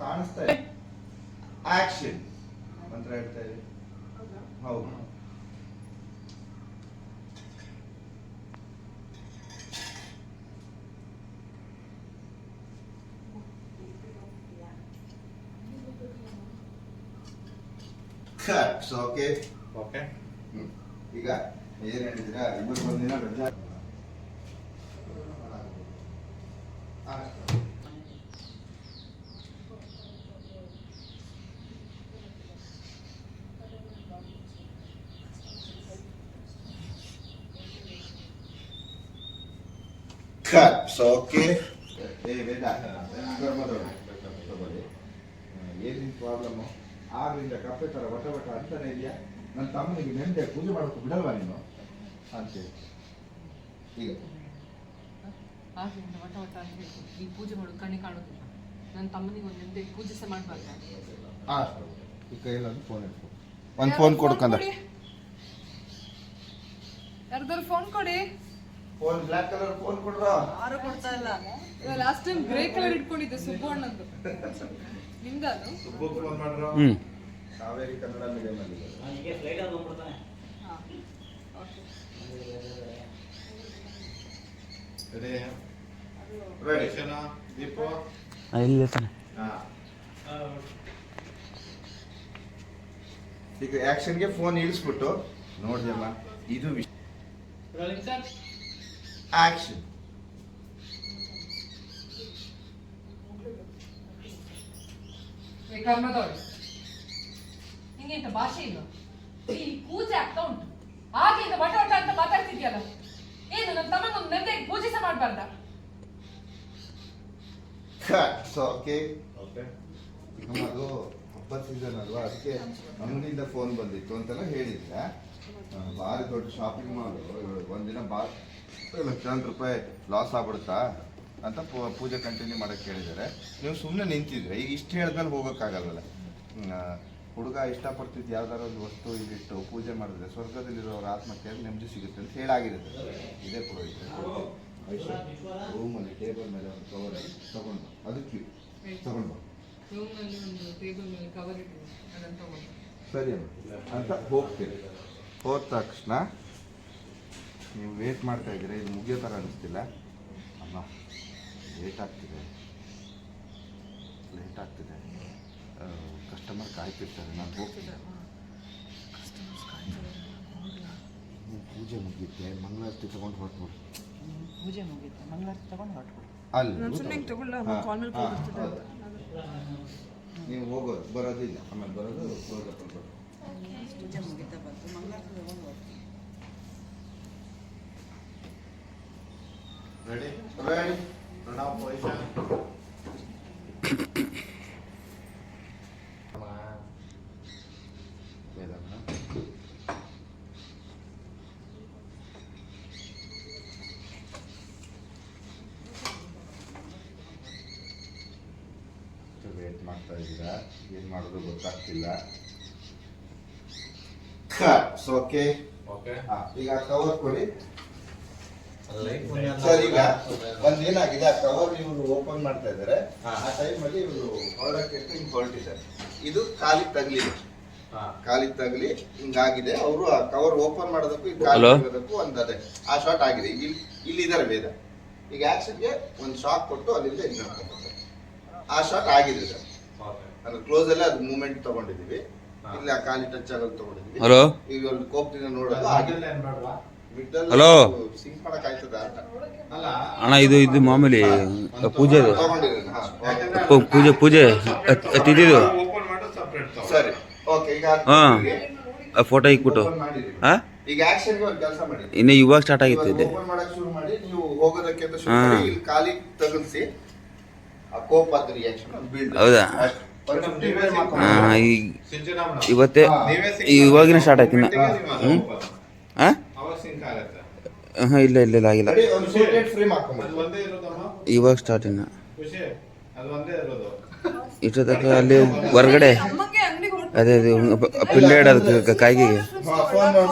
ಕಾಣಿಸ್ತಾ ಇದೆ. ಆಕ್ಷನ್ ಮಂತ್ರ ಹೇಳ್ತಾ ಇದೆ. ಹೌದು. Okay okay. ಈಗ ಏನ್ ಹೇಳಿದಿರಾ, ಇಬ್ಬರು ಒಂದಿನ ರಜಾ. ಓಕೆ. ಏನಿನ್ ಪ್ರಾಬ್ಲಮ್? 6ರಿಂದ ಕಪ್ಪೆ ತರ ವಟ ವಟ ಅಂತಾನೆ ಇದೆಯಾ? ನನ್ನ ತಮ್ಮನಿಗೆ ನೆಮ್ಮದಿ ಪೂಜೆ ಮಾಡೋಕೆ ಬಿಡಲ್ವಾ ನೀನು ಅಂತೇಳಿ. ಈಗ 6ರಿಂದ ವಟ ವಟ ಅಂತ ಹೇಳ್ತೀನಿ. ಈ ಪೂಜೆ ಮಾಡೋದು ಕಣ್ಣಿ ಕಾಣೋದಿಲ್ಲ. ನನ್ನ ತಮ್ಮನಿಗೆ ಒಂದು ನೆಮ್ಮದಿ ಪೂಜೆ ಸಹ ಮಾಡಬಾರ್ದು. ಈ ಕೈಯಲ್ಲಿ ಫೋನ್ ಇಟ್ಕೊ. ಒಂದು ಫೋನ್ ಕೊಡ್ಕಂದ. ಯಾರ್ದಾರು ಫೋನ್ ಕೊಡಿ. ಫೋನ್ ಬ್ಲಾಕ್ ಕಲರ್ ಫೋನ್ ಕೊಡ್ರ. ಯಾರು ಕೊಡ್ತಾ ಇಲ್ಲ. ಲಾಸ್ಟ್ ಟೈಮ್ ಗ್ರೇ ಕಲರ್ ಇಟ್ಕೊಂಡಿದ್ದೆ ಸುಬ್ಬು ಅಣ್ಣಂದು. ನಿಮ್ದು ಸುಬ್ಬು ಫೋನ್ ಮಾಡ್ರು. ಕಾವೇರಿ ಕನ್ನಡ ಮೀಡಿಯಂ ಅಲ್ಲಿ ನನಗೆ ಫ್ಲೈಟ್ ಅದು ಬಂದ್ಬಿಡ್ತಾನೆ. ಹಾ ಓಕೆ ರೆಡಿ ಶನಾ ದೀಪೋ ಇಲ್ಲಿ ಇರ್ತಾನೆ. ಹಾ ಈಗ ಆಕ್ಷನ್ ಗೆ ಫೋನ್ ಇಳಿಸ್ಬಿಟ್ಟು ನೋಡ್ದಲ್ಲ ಇದು ರೋಲಿಂಗ್ ಸರ್ ಆಕ್ಷನ್. ನಿಂಗೆ ಇಂಥ ಭಾಷೆ ಇಲ್ಲ. ಈ ಪೂಜೆ ಆಗ್ತಾ ಉಂಟು. ಹಾಗೆ ಇಂಥ ವಟ ವಟ ಅಂತ ಮಾತಾಡ್ತಿದ್ಯಲ್ಲ. ಏನು ನನ್ನ ತಮ್ಮನೊಂದು ನೆಮ್ಮದಿ ಪೂಜೆ ಸಹ ಮಾಡಬಾರ್ದ? Okay okay. ಈಗ ಅದು ಹಬ್ಬದ ಸೀಸನ್ ಅಲ್ವಾ, ಅದಕ್ಕೆ ಅಂಗಡಿಯಿಂದ ಫೋನ್ ಬಂದಿತ್ತು ಅಂತೆಲ್ಲ ಹೇಳಿದ್ರೆ ಭಾರಿ ದೊಡ್ಡ ಶಾಪಿಂಗ್ ಮಾಡು, ಒಂದಿನ ಲಕ್ಷಾಂತರ ರೂಪಾಯಿ ಲಾಸ್ ಆಗ್ಬಿಡುತ್ತಾ ಅಂತ ಪೂಜೆ ಕಂಟಿನ್ಯೂ ಮಾಡಕ್ಕೆ ಹೇಳಿದ್ದಾರೆ. ನೀವು ಸುಮ್ಮನೆ ನಿಂತಿದ್ರೆ ಈಗ ಇಷ್ಟು ಹೇಳಿದ್ಮೇಲೆ ಹೋಗೋಕ್ಕಾಗಲ್ವಲ್ಲ. ಹುಡುಗ ಇಷ್ಟಪಡ್ತಿದ್ದು ಯಾವ್ದಾರ ಒಂದು ವಸ್ತು ಇಲ್ಲಿಟ್ಟು ಪೂಜೆ ಮಾಡಿದ್ರೆ ಸ್ವರ್ಗದಲ್ಲಿರೋರ ಆತ್ಮಕ್ಕೆ ನೆಮ್ಮದಿ ಸಿಗುತ್ತೆ ಅಂತ ಹೇಳಾಗಿರುತ್ತೆ. ಇದೇ ಪುರೋಹಿತ ರೂಮಲ್ಲಿ ಟೇಬಲ್ ಮೇಲೆ ಒಂದು ಕವರ್ ತಗೊಂಡು ಅದಕ್ಕೆ ತಗೊಂಡು ಸರಿ ಅಂತ ಹೋಗ್ತೀರಿ. ಹೋದ ತಕ್ಷಣ ನೀವು ವೇಟ್ ಮಾಡ್ತಾ ಇದ್ದೀರಾ, ಇದು ಮುಗಿಯೋ ಥರ ಅನಿಸ್ತಿಲ್ಲ ಅಮ್ಮ, ಲೇಟ್ ಆಗ್ತಿದೆ ಕಸ್ಟಮರ್ ಕಾಯ್ತಿರ್ತಾರೆ, ನಾನು ಹೋಗ್ತಿದ್ದೆ. ಪೂಜೆ ಮುಗಿಯುತ್ತೆ, ಮಂಗಳಾರತಿ ತಗೊಂಡು ಹೊರಟ್ಬಿಡಿ. ಪೂಜೆ ಮುಗಿಯುತ್ತೆ, ಮಂಗಳಾರತಿ ತಗೊಂಡು ಹೊರಟ್ಬಿಡಿ. ಅಲ್ಲಿ ನೀವು ಹೋಗೋದು ಬರೋದಿಲ್ಲ, ಆಮೇಲೆ ಬರೋದು ಪೂಜೆ ಮುಗಿತಾ ಬಂತು, ಮಂಗಳಾರತಿ ತಗೊಂಡು ಹೊರಟ್ಬಿಡಿ. Ready ready pranam position. Wait ಮಾಡ್ತಾ ಇದ್ದೀರಾ, ಏನು ಮಾಡೋದು ಗೊತ್ತಾಗ್ತಿಲ್ಲ. Okay okay. ಈಗ ಕವರ್ ಕೊಡಿ ಸರ್. ಈಗ ಒಂದ್ ಏನಾಗಿದೆ, ಆ ಕವರ್ ಇವರು ಓಪನ್ ಮಾಡ್ತಾ ಇದ್ದಾರೆ. ಆ ಟೈಮ್ ಅಲ್ಲಿ ಇವರು ಹೊರಡಕ್ಕೆ ಹಿಂಗ್ ಹೊರಟಿದ್ದಾರೆ. ಇದು ಕಾಲಿಗೆ ತಗಲಿ ಹಿಂಗಾಗಿದೆ. ಅವರು ಆ ಕವರ್ ಓಪನ್ ಮಾಡೋದಕ್ಕೂ ಕಾಲಿಗೆ ಒಂದು ಅದೇ ಆ ಶಾಟ್ ಆಗಿದೆ. ಇಲ್ಲಿದ್ದಾರೆ ವೇದ. ಈಗ ಆಕ್ಷನ್ಗೆ ಒಂದು ಶಾಕ್ ಕೊಟ್ಟು ಅಲ್ಲಿಂದ ಹಿಂಗ್ ಹಾಕೊಂಡ್ಬರ್ತಾರೆ. ಆ ಶಾಟ್ ಆಗಿದೆ ಸರ್. ಅಂದ್ರೆ ಕ್ಲೋಸ್ ಅಲ್ಲೇ ಅದು ಮೂವ್ಮೆಂಟ್ ತಗೊಂಡಿದೀವಿ. ಇಲ್ಲಿ ಆ ಕಾಲಿ ಟಚ್ ಆಗೋದು ತಗೊಂಡಿದೀವಿ. ಈಗ ಒಂದು ಕೋಪ್ತಿನ ನೋಡೋದು ಆಗಿಲ್ಲ. ಹಲೋ ಸಿಂಕ್ ಮಾಡಕ್ ಆಯ್ತದ ಅಣ್ಣ, ಇದು ಮಾಮೂಲಿ ಪೂಜೆ ಪೂಜೆ ತಿಂದಿದ್ದು. ಸರಿ ಓಕೆ. ಈಗ ಫೋಟೋ ಇಕ್ಬಿಟ್ಟು ಈಗ ಆಕ್ಷನ್ಗೆ ಒಂದು ಕೆಲಸ ಮಾಡಿ. ಇನ್ನು ಇವಾಗ ಸ್ಟಾರ್ಟ್ ಆಗಿತ್ತು ಇದೆ. ಓಪನ್ ಮಾಡಕ್ ಶುರು ಮಾಡಿ, ನೀವು ಹೋಗೋದಕ್ಕೆ ಅಂತ ಶುರು ಮಾಡಿ. ಇಲ್ಲಿ ಕಾಲಿ ತಗಲ್ಸಿ ಆ ಕೋಪ ಆದ ರಿಯಾಕ್ಷನ್ ಬಿಲ್ಡ್. ಹೌದಾ? ಇವತ್ತೇ ಇವಾಗಿನ ಸ್ಟಾರ್ಟ್ ಆಯ್ತು. ಇಲ್ಲ ಆಗಿಲ್ಲ, ಇವಾಗ ಸ್ಟಾರ್ಟ್. ಇನ್ನ ಇಷ್ಟೊತ್ತಕ ಅಲ್ಲಿ ಹೊರಗಡೆ ಅದೇ ಪಿಲ್ಲೆ ಇಡೋದಕ್ಕೆ ಕಾಯಿಗೆ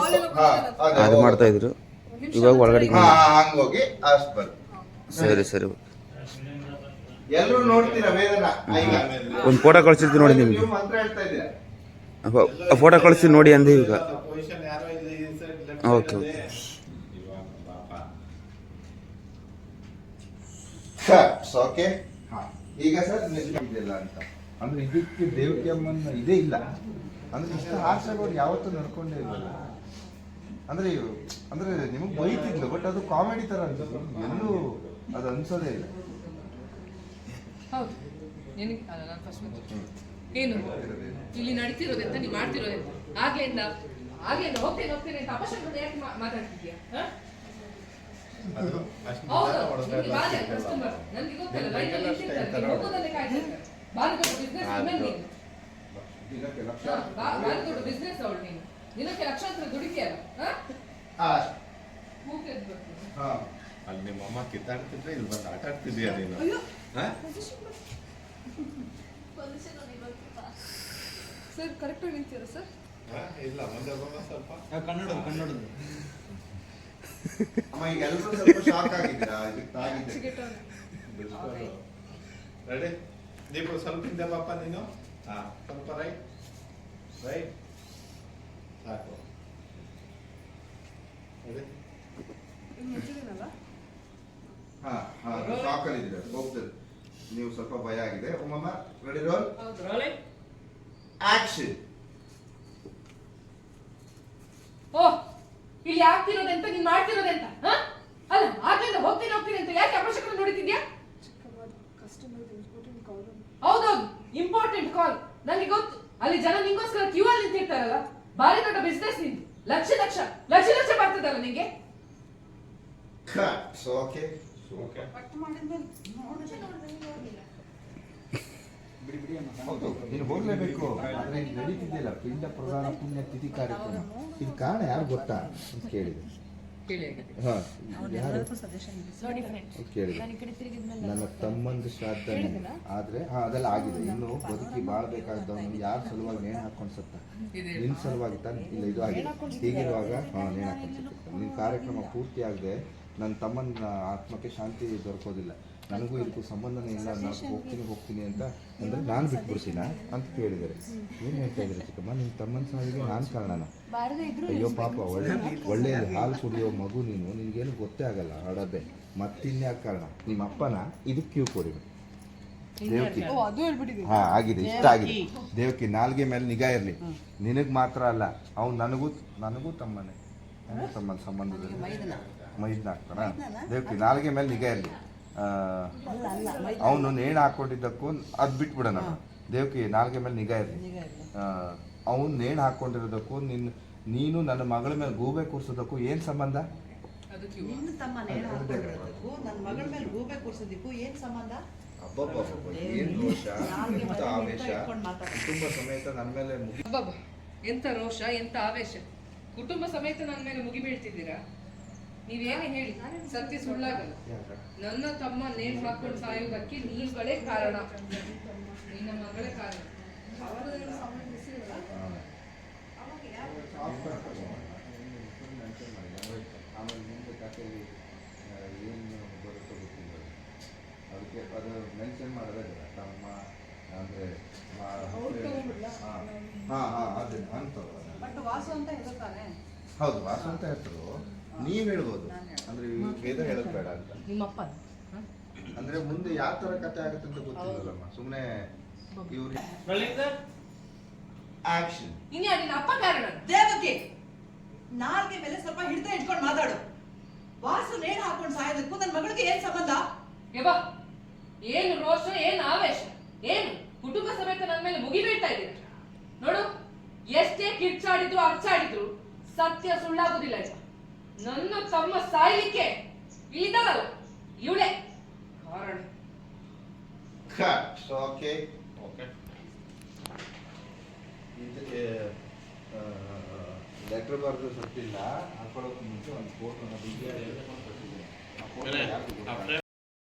ಅದು ಮಾಡ್ತಾ ಇದ್ರು. ಇವಾಗ ಒಳಗಡೆ. ಸರಿ ಎಲ್ಲರೂ ನೋಡ್ತೀರಾ ವೇದನ ಈಗ ಒಂದು ಫೋಟೋ ಕಳಿಸಿರ್ತೀನಿ ನೋಡಿ ನಿಮಗೆ. ನೀವು ಮಂತ್ರ ಹೇಳ್ತಾ ಇದ್ದೀರಾ. ಫೋಟೋ ಕಳಿಸಿ ನೋಡಿ ಅಂದೆ ಈಗ. ಪೊಸಿಷನ್ ಯಾರೋ ಇದೆ ಈ ಸೈಡ್ ಲೆಫ್ಟ್ ಓಕೆ, ಓಕೆ. ಇವಾಗ ಪಾಪ ಓಕೆ. ಈಗ ಸರ್ ಇದೆಲ್ಲ ಅಂತ ಅಂದ್ರೆ ಇದಕ್ಕೆ ದೇವಕಿ ಅಮ್ಮನ ಇದೇ ಇಲ್ಲ ಅಂದ್ರೆ ಇಷ್ಟ ಆಶೆಗಳು ಯಾವತ್ತೂ ನಡ್ಕೊಂಡೇ ಇಲ್ವಲ್ಲ. ಅಂದ್ರೆ ಅಂದ್ರೆ ನಿಮಗೆ ಬೈತಿದ್ಲು, ಬಟ್ ಅದು ಕಾಮಿಡಿ ತರ ಅನ್ಸುತ್ತೆ, ಎಲ್ಲೂ ಅದು ಅನ್ಸೋದೇ ಇಲ್ಲ. ಹೌದು ನಿನಗೆ ಅಲ್ಲ ನಾನು ಫಸ್ಟ್ ಏನು ಇಲ್ಲಿ ನಡೀತಿರೋದೆಂತ ನೀವು ಮಾಡ್ತಿರೋದೆಂತ ಆಗ್ಲಿಂದ ಹೋಗ್ತೇನೆ ಅಂತ ಅಪಶಬ್ದ ಯಾಕೆ ಮಾತಾಡ್ತಿದ್ಯಾ? ಅದು ಅಷ್ಟು ಹೌದು ನಿನಗೆ ಬಾಧೆ ಕಸ್ಟಮರ್ ನನಗೆ ಗೊತ್ತಲ್ಲ ಲೈನಲ್ಲಿ ನಿಂತಿರ್ತಾರೆ ಹೋಗೋದನ್ನೇ ಕಾಯ್ತಿರ್ತಾರೆ. ಬಾರಿ ದೊಡ್ಡ ಬಿಸ್ನೆಸ್ ವುಮೆನ್ ನೀನು, ಬಾರಿ ದೊಡ್ಡ ಬಿಸ್ನೆಸ್ ಅವಳು ನೀನು, ದಿನಕ್ಕೆ ಲಕ್ಷಾಂತರ ದುಡಿತೀಯಲ್ಲ. ಅಲ್ಲಿ ನಿಮ್ಮ ಅಮ್ಮ ಕಿತ್ತಾಡ್ತಿದ್ರೆ ಇಲ್ಲಿ ಬಂದು ಆಟ ಆಡ್ತಿದ್ಯಾ ನೀನು? ಸರ್ ಕರೆಕ್ಟಾಗಿ ನಿಂತೀರಾ ಸರ್? ಇಲ್ಲ ಮುಂದೆ ಹೋಗೋ ಸ್ವಲ್ಪ ಕನ್ನಡದ ಅಮ್ಮ ಈಗ ಎಲ್ಲರೂ ಸ್ವಲ್ಪ ಶಾಕ್ ಆಗಿದ್ದೀರಾ ಇದಕ್ಕೆ ತಾಗಿದ್ದೆ. ರೆಡಿ ದೀಪು ಸ್ವಲ್ಪ ಹಿಂದೆ ಪಾಪ ನೀನು. ಹಾ ಸ್ವಲ್ಪ ರೈಟ್ ಸಾಕು. ರೆಡಿ ಶಾಕ್ ಅಲ್ಲಿ ಇದ್ದೀರಾ, ಹೋಗ್ತದೆ ನೀವು ಸ್ವಲ್ಪ ಭಯ ಆಗಿದೆ. ಒಮ್ಮಮ್ಮ ರೆಡಿ ರೋಲ್ ಆಕ್ಷನ್. ಓ ಇಲ್ಲಿ ಆಗ್ತಿರೋದೆಂತ ನೀನ್ ಮಾಡ್ತಿರೋದೆಂತ? ಅಲ್ಲ ಆಗ್ಲಿಂದ ಹೋಗ್ತೀನಿ ಅಂತ ಯಾಕೆ ಅಪಶಕನ ನೋಡುತ್ತಿದ್ಯಾ? ಹೌದೌದು ಇಂಪಾರ್ಟೆಂಟ್ ಕಾಲ್ ನನಗೆ ಗೊತ್ತು. ಅಲ್ಲಿ ಜನ ನಿಂಗೋಸ್ಕರ ಕ್ಯೂ ಅಲ್ಲಿ ನಿಂತಿರ್ತಾರಲ್ಲ. ಬಾರಿ ದೊಡ್ಡ ಬಿಸ್ನೆಸ್ ನಿಂದು, ಲಕ್ಷ ಬರ್ತದಲ್ಲ ನಿಂಗೆ. ಓಕೆ ಓಕೆ ಹೌದು ನೀನು ಹೋಗ್ಲೇಬೇಕು. ಆದ್ರೆ ಇದು ನಡೀತಿದ್ದಿಲ್ಲ ಪಿಂಡ ಪ್ರಧಾನ ಪುಣ್ಯ ತಿಥಿ ಕಾರ್ಯಕ್ರಮ. ಇದು ಕಾರಣ ಯಾರು ಗೊತ್ತಾ ಅಂತ ಕೇಳಿದೆ. ಹಾ ಯಾರು ಕೇಳಿದೆ. ನನ್ನ ತಮ್ಮಂದು ಶ್ರಾದ್ದ ಆದ್ರೆ ಅದೆಲ್ಲ ಆಗಿದೆ. ಇನ್ನು ಬದುಕಿ ಬಾಳ್ಬೇಕಾದವನು ಯಾರ ಸಲುವಾಗಿ ನೇಣು ಹಾಕೊಂಡು ಸತ್ತ? ನಿನ್ನ ಸಲುವಾಗಿ ತಾನೆ? ಇಲ್ಲ ಇದು ಆಗಿದೆ. ಹೀಗಿರುವಾಗ ನೇಣು ಹಾಕೊಂಡು ಸತ್ತ. ನಿನ್ನ ಕಾರ್ಯಕ್ರಮ ಪೂರ್ತಿ ಆಗದೆ ನನ್ನ ತಮ್ಮನ ಆತ್ಮಕ್ಕೆ ಶಾಂತಿ ದೊರಕೋದಿಲ್ಲ. ನನಗೂ ಇದಕ್ಕೂ ಸಂಬಂಧನೇ ಇಲ್ಲ, ನಾನು ಹೋಗ್ತೀನಿ ಅಂತ ಅಂದ್ರೆ ನಾನು ಬಿಟ್ಬಿಡ್ತೀನ ಅಂತ ಕೇಳಿದ್ದಾರೆ. ಏನು ಹೇಳ್ತಾ ಇದ್ದಾರೆ ಚಿಕ್ಕಮ್ಮ? ನಿಮ್ಮ ತಮ್ಮನ ಸಾವಿಗೆ ನಾನು ಕಾರಣನ? ಅಯ್ಯೋ ಪಾಪ, ಒಳ್ಳೆ ಹಾಲು ಕುಡಿಯೋ ಮಗು ನೀನು, ನಿನ್ಗೇನು ಗೊತ್ತೇ ಆಗಲ್ಲ ಆಡೋದೇ. ಮತ್ತಿನ್ಯಾಕೆ ಕಾರಣ? ನಿಮ್ಮ ಅಪ್ಪನ ಇದಕ್ಕೆ ಕ್ಯೂ ಕೊಡಿ ದೇವಕಿ. ಆಗಿದೆ, ಇಷ್ಟ ಆಗಿದೆ. ದೇವಕಿ ನಾಲ್ಗೆ ಮೇಲೆ ನಿಗಾ ಇರಲಿ. ನಿನಗೆ ಮಾತ್ರ ಅಲ್ಲ, ಅವ್ನು ನನಗೂ ತಮ್ಮನೇ, ನನಗೂ ತಮ್ಮನ ಸಂಬಂಧದಲ್ಲಿ ಮೈದ್ನ ಆಗ್ತಾನ. ದೇವಕಿ ನಾಲ್ಗೆ ಮೇಲೆ ನಿಗಾ ಇರಲಿ. ಅವನು ನೇಣು ಹಾಕೊಂಡಿದ್ದಕ್ಕೂ ಅದು ಬಿಟ್ಬಿಡೋಣ. ದೇವಕಿ ನಾಲ್ಗೆ ಮೇಲೆ ನಿಗಾ ಇರಲಿ. ಅವನು ನೇಣು ಹಾಕೊಂಡಿರೋದಕ್ಕೂ ನೀನು ನನ್ನ ಮಗಳ ಮೇಲೆ ಗೂಬೆ ಕೂರ್ಸೋದಕ್ಕೂ ಏನು ಸಂಬಂಧ? ನಿನ್ನ ತಮ್ಮ ನೇಣು ಹಾಕೊಂಡಿರೋದಕ್ಕೂ ನನ್ನ ಮಗಳ ಮೇಲೆ ಗೂಬೆ ಕೂರ್ಸೋದಕ್ಕೂ ಏನು ಸಂಬಂಧ? ಏನು ರೋಷ, ಎಂತ ಆವೇಶ, ಕುಟುಂಬ ಸಮೇತ ನನ್ನ ಮೇಲೆ ಅಬ್ಬಬ್ಬ ಎಂತ ರೋಷ, ಎಂತ ಆವೇಶ, ಕುಟುಂಬ ಸಮೇತ ನನ್ನ ಮೇಲೆ ಮುಗಿ ಬೀಳ್ತಿದ್ದೀರಾ? ನೀವೇನೇ ಹೇಳಿ ಸತ್ಯ ಸುಳ್ಳಾಗಲ್ಲ. ನನ್ನ ತಮ್ಮ ನೇಣು ಹಾಕೊಂಡು ಸಾಯೋದಕ್ಕೆ ನೀವುಗಳೇ ಕಾರಣ, ನಿನ್ನ ಮಗಳೇ ಕಾರಣ. ಆಮೇಲೆ ಮುಂದೆ ಕಥೆಯಲ್ಲಿ ಏನು ಬರುತ್ತೋ ಗೊತ್ತಿಲ್ಲ. ಅದಕ್ಕೆ ಅದು ಮೆನ್ಷನ್ ಮಾಡೋದೇ ತಮ್ಮ ಅಂದರೆ ಅದೇ ಅಂತ ವಾಸು ಅಂತ ಹೇಳ್ತಾನೆ. ಹೌದು ವಾಸು ಅಂತ ಹೆಸರು ನೀವ್ ಹೇಳ್ಬೋದು. ಅಂದ್ರೆ ವೇದ ಹೇಳೋದು ಬೇಡ ಅಂತ. ನಿಮ್ಮಪ್ಪ ಅಂದ್ರೆ ಮುಂದೆ ಯಾವ ತರ ಕಥೆ ಆಗುತ್ತೆ ಅಂತ ಗೊತ್ತಿಲ್ಲಲ್ಲಮ್ಮ. ಸುಮ್ಮನೆ ಇವ್ರು ಆಕ್ಷನ್. ಇನ್ಯಾ ನಿನ್ನ ಅಪ್ಪ ಕಾರಣ? ದೇವಕಿ ನಾಲ್ಗೆ ಮೇಲೆ ಸ್ವಲ್ಪ ಹಿಡಿತ ಇಟ್ಕೊಂಡು ಮಾತಾಡು. ವಾಸು ನೇಣು ಹಾಕೊಂಡು ಸಾಯೋದಕ್ಕೂ ನನ್ನ ಮಗಳಿಗೆ ಏನ್ ಸಂಬಂಧ? ಯವ್ವ ಏನು ರೋಷ, ಏನು ಆವೇಶ, ಏನು ಕುಟುಂಬ ಸಮೇತ ನನ್ನ ಮೇಲೆ ಮುಗಿ ಬೀಳ್ತಾ ಇದ್ದೀರ ನೋಡು. ಎಷ್ಟೇ ಕಿರ್ಚಾಡಿದ್ರು ಅರ್ಚಾಡಿದ್ರು ಸತ್ಯ ಸುಳ್ಳಾಗುದಿಲ್ಲ. ನನ್ನ ತಮ್ಮ ಸಾಯ್ಲಿಕ್ಕೆ ಇದ್ದಾಳಲ್ಲ ಇವಳೆ ಕಾರಣ. ಓಕೆ ಇದಕ್ಕೆ ಲೆಟರ್ ಬರೆದು ಸತ್ತಿಲ್ಲ ಹಾಕೊಳ್ಳೋಕೆ ಮುಂಚೆ ಒಂದು ಫೋಟೋನ